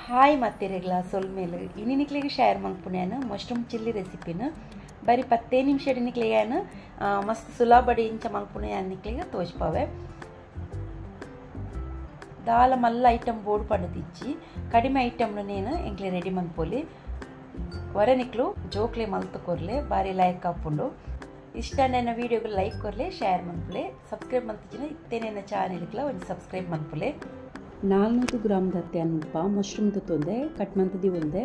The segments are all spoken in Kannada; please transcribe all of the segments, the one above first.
ಹಾಯ್ ಮತ್ತೆರೆಗ್ಲ ಸೊಲ್ಮೇಲೆ ಇನ್ನಿಕ್ಲಿಗೆ ಶೇರ್ ಮಲ್ಪುಣ್ಯಾನ ಮಶ್ರೂಮ್ ಚಿಲ್ಲಿ ರೆಸಿಪಿನ ಬರೀ 10 ನಿಮಿಷ ನಿಕ್ಲಿಗಾನ ಮಸ್ತ್ ಸುಲಭಡಿ ಇಂಚ ಮಲ್ಪುಣೆ ಅನ್ನಿಕ್ಲಿಗೆ ತೋಚ್ಪಾವೆ ದಾಲ ಮಲ್ಲ ಐಟಮ್ ಬೋರ್ಡ್ ಪಂಡದಿಚ್ಚಿ ಕಡಿಮೆ ಐಟಮ್ನು ನೇನು ಎಂಕ್ಲೆ ರೆಡಿ ಮಲ್ಪೊಲಿ ವರನಿಕ್ಲು ಜೋಕ್ಲೆ ಮಲ್ತು ಕೊರ್ಲೆ ಬಾರಿ ಲೈಕ್ ಹಾಕೊಂಡು ಇಷ್ಟ ನನ್ನ ವಿಡಿಯೋಗೆ ಲೈಕ್ ಕೊರ್ಲೆ ಶೇರ್ ಮಲ್ಪುಲೆ ಸಬ್ಸ್ಕ್ರೈಬ್ ಮಲ್ತಿನ ಇತ್ತೇನೇನ ಚಾನೆಲ್ಗಳ ಒಂದು ಸಬ್ಸ್ಕ್ರೈಬ್ ಮಲ್ಪುಲೆ 400 ಗ್ರಾಮ್ ದತ್ತೆ ಅನ್ಪ ಮಶ್ರೂಮ್ ತೊಂದೆ ಕಟ್ ಮಂತದಿ ಒಂದೆ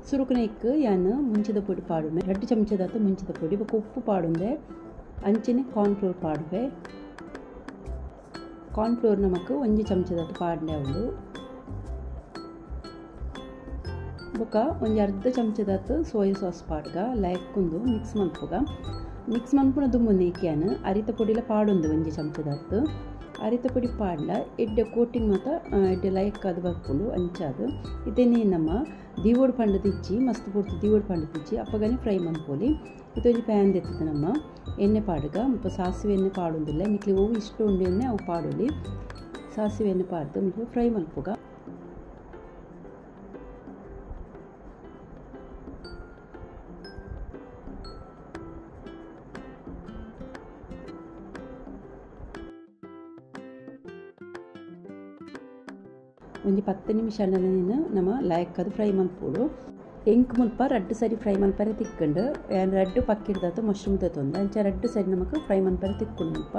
ಸುರುಕನೆಕ್ ಯಾನು ಮುಂಚಿದ ಪೊಡಿ ಪಾಡುವೆ 2 ಚಮಚದತ್ತ ಮುಂಚಿದ ಪೊಡಿ ಉಪ್ಪು ಪಾಡುಂದೆ ಅಂಚಿನ ಕಾರ್ನ್ ಫ್ಲೋರ್ ಪಾಡುವೆ ಕಾರ್ನ್ ಫ್ಲೋರ್ ನಮಕ್ 1 ಚಮಚದತ್ತ ಪಾಡ್ನೆ ಉಂಡು ಬೊಕ ಒಂದು ಅರ್ಧ ಚಮಚದತ್ತ ಸೋಯಾ ಸಾಸ್ ಪಾಡ್ಗ ಲೈಕ್ಕೊಂದು ಮಿಕ್ಸ್ ಮಲ್ಪುನ ದುಮ್ಮನೇಕ್ಯಾನು ಅರಿತ ಪೊಡಿಲ ಪಾಡುಂದು 1 ಚಮಚದತ್ತ ಅರಿತ ಪೊಡಿ ಪಾಡ್ಲ ಎಡ್ಡೆ ಕೋಟಿಂಗ್ ಮಾತ ಎಡ್ಡೆ ಲೈಕ್ ಅದು ಬರ್ಕೊಂಡು ಅಂಚಾದು ಇದೇನೇ ನಮ್ಮ ದೀವೋಡು ಪಂಡದಿಚ್ಚಿ ಮಸ್ತ್ ಪೂರ್ತಿ ದೀವೋಡು ಪಂಡದಿಚ್ಚಿ ಅಪ್ಪಗನೆ ಫ್ರೈ ಮನ್ಪೋಲಿ ಇದೊಂದು ಪ್ಯಾನ್ ತೆತ್ತದ ನಮ್ಮ ಎಣ್ಣೆ ಪಾಡ್ಗ ಮುಪ್ಪ ಸಾಸಿವೆ ಎಣ್ಣೆ ಪಾಡೋದಿಲ್ಲ ಮಿಕ್ಲಿ ಹೂವು ಇಷ್ಟು ಉಂಡೆ ಎಣ್ಣೆ ಅವು ಪಾಡೋಲಿ ಸಾಸಿವೆ ಎಣ್ಣೆ ಪಾಡ್ದು ಮಿಕ್ಲಿ ಫ್ರೈ ಮಲ್ಪುಗ ಒಂದು 10 ನಿಮಿಷ ನೀನು ನಮ್ಮ ಲೈಕ್ ಅದು ಫ್ರೈ ಮಲ್ಪೋಡು ಎಂಕ್ ಮುಲ್ಪ 2 ಸರಿ ಫ್ರೈ ಮಲ್ಪರೆ ತಿಕ್ಕೊಂಡು 2 ಪಕ್ಕಿಡ್ದಾತು ಮಶ್ರೂಮ್ ತೊಂದು ಅಂಚ 2 ಸರಿ ನಮಕ್ ಫ್ರೈ ಮಲ್ಪರೆ ತಿಕ್ಕೊಂಡು ಮುಲ್ಪ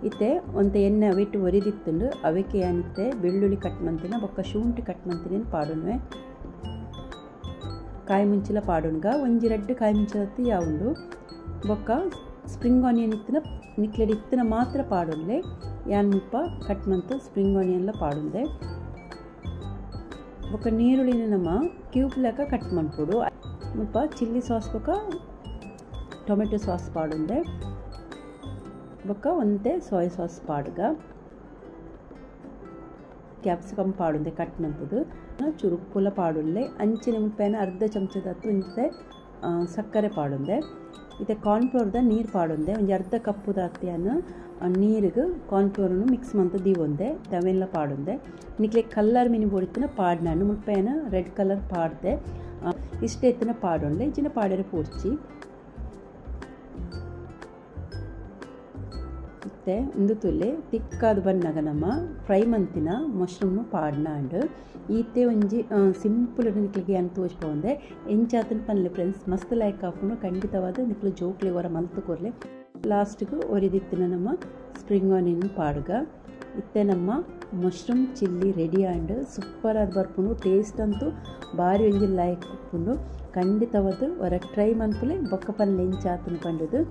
ಇತ್ತೆ ಒಂದು ಎಣ್ಣೆ ಅವಿಟ್ಟು ಒರಿದಿತ್ತುಂಡು ಅವಕ್ಕೆ ಏನಿತ್ತೆ ಬೆಳ್ಳುಳ್ಳಿ ಕಟ್ ಮಂತಿನ ಬೊಕ್ಕ ಶುಂಠಿ ಕಟ್ ಮಂತಿನ ಪಾಡುನ್ವೆ ಕಾಯಿ ಮುಂಚಿಲ ಪಾಡುನ್ಗ ಒಂಜಿ 2 ಕಾಯಿ ಮುಂಚಿಲತ್ತಿ ಯಾವುಂಡು ಬೊಕ್ಕ ಸ್ಪ್ರಿಂಗ್ ಆನಿಯನ್ ಇತ್ತಿನ ನಿಕ್ಲೆಡ್ ಇತ್ತಿನ ಮಾತ್ರ ಪಾಡುನ್ಲೆ ಯಾನ್ ಮುಲ್ಪ ಕಟ್ ಮಂತು ಸ್ಪ್ರಿಂಗ್ ಆನಿಯನ್ಲ ಪಾಡುಂದೆ ಬೊಕ್ಕ ನೀರುಳ್ಳಿನ ನಮ್ಮ ಕ್ಯೂಬ್ ಲೆಕ್ಕ ಕಟ್ ಮಾಡ್ಕೊಡು ಮುಲ್ಪ ಚಿಲ್ಲಿ ಸಾಸ್ ಬೊಕ್ಕ ಟೊಮೆಟೊ ಸಾಸ್ ಪಾಡುಂದೆ ಬೊಕ್ಕ ಒಂದೇ ಸೋಯಾ ಸಾಸ್ ಪಾಡ್ಗ ಕ್ಯಾಪ್ಸಿಕಮ್ ಪಾಡುಂದೆ ಕಟ್ ಮಂತದು ಚುರುಕುಲ ಪಾಡುಲ್ಲೆ ಅಂಚಿನ ಮುಪ್ಪೇನ ಅರ್ಧ ಚಮಚದತ್ತು ಇಂಚೆ ಸಕ್ಕರೆ ಪಾಡುಂದೆ ಇತ್ತೆ ಕಾರ್ನ್ ಫ್ಲೋರ್ದ ನೀರು ಪಾಡುಂದೆ ಒಂದು ಅರ್ಧ ಕಪ್ಪುದ ಅತ್ತಿಯನ್ನು ನೀರಿಗೆ ಕಾರ್ನ್ ಫ್ಲೋರನ್ನು ಮಿಕ್ಸ್ ಮಂತ ದೀವೊಂದೆ ಅವೆಲ್ಲ ಪಾಡುಂದೆ ನಿಕ್ಲೆ ಕಲ್ಲರ್ ಮಿನಿ ಬೋಡಿತ್ತಿನ ಪಾಡ್ನಾನು ಮುಲ್ಪೇನ ರೆಡ್ ಕಲರ್ ಪಾಡ್ದೆ ಇಷ್ಟ ಎತ್ತಿನ ಪಾಡುಂಡೆ ಇಜಿನ ಪಾಡರೆ ಪೂರ್ಚಿ ಮತ್ತೆ ಒಂದು ತುಲೆ ತಿಕ್ಕಾದ ಬಣ್ಣಗ ನಮ್ಮ ಫ್ರೈ ಮಂತಿನ ಮಶ್ರೂಮ್ ಪಾಡ್ನಾಂಡು ಈತೆ ಒಂಜಿ ಸಿಂಪಲ್ ನಿಕ್ಲಿಗೆ ಏನು ತೋಚ್ಕೊಂಡೆ ಎಂಚಾತನ ಪನ್ಲೆ ಫ್ರೆಂಡ್ಸ್ ಮಸ್ತ್ ಲೈಕ್ ಹಾಕೊಂಡು ಖಂಡಿತವಾದ ನಿಕ್ಲು ಜೋಕ್ಲಿ ಹೊರ ಮಲ್ತು ಕೊರ್ಲೆ ಲಾಸ್ಟ್ಗೂ ಒರಿದಿತ್ತಿನ ನಮ್ಮ ಸ್ಪ್ರಿಂಗ್ ಆನಿಯನ್ ಪಾಡ್ಗ ಇತ್ತೆ ನಮ್ಮ mushroom chilli ready and super ಆಗಿ ಬರ್ಪುಂಡು ಟೇಸ್ಟ್ ಅಂತೂ ಭಾರಿ ಒಂಜಿ ಲೈಕ್ ಉಪ್ಪುಂಡು ಖಂಡಿತವಾದ ಹೊರ ಟ್ರೈ ಮನ್ಪುಲೆ ಬೊಕ್ಕ ಪನ್ಲೆ ಎಂಚಾತನ ಕಂಡದು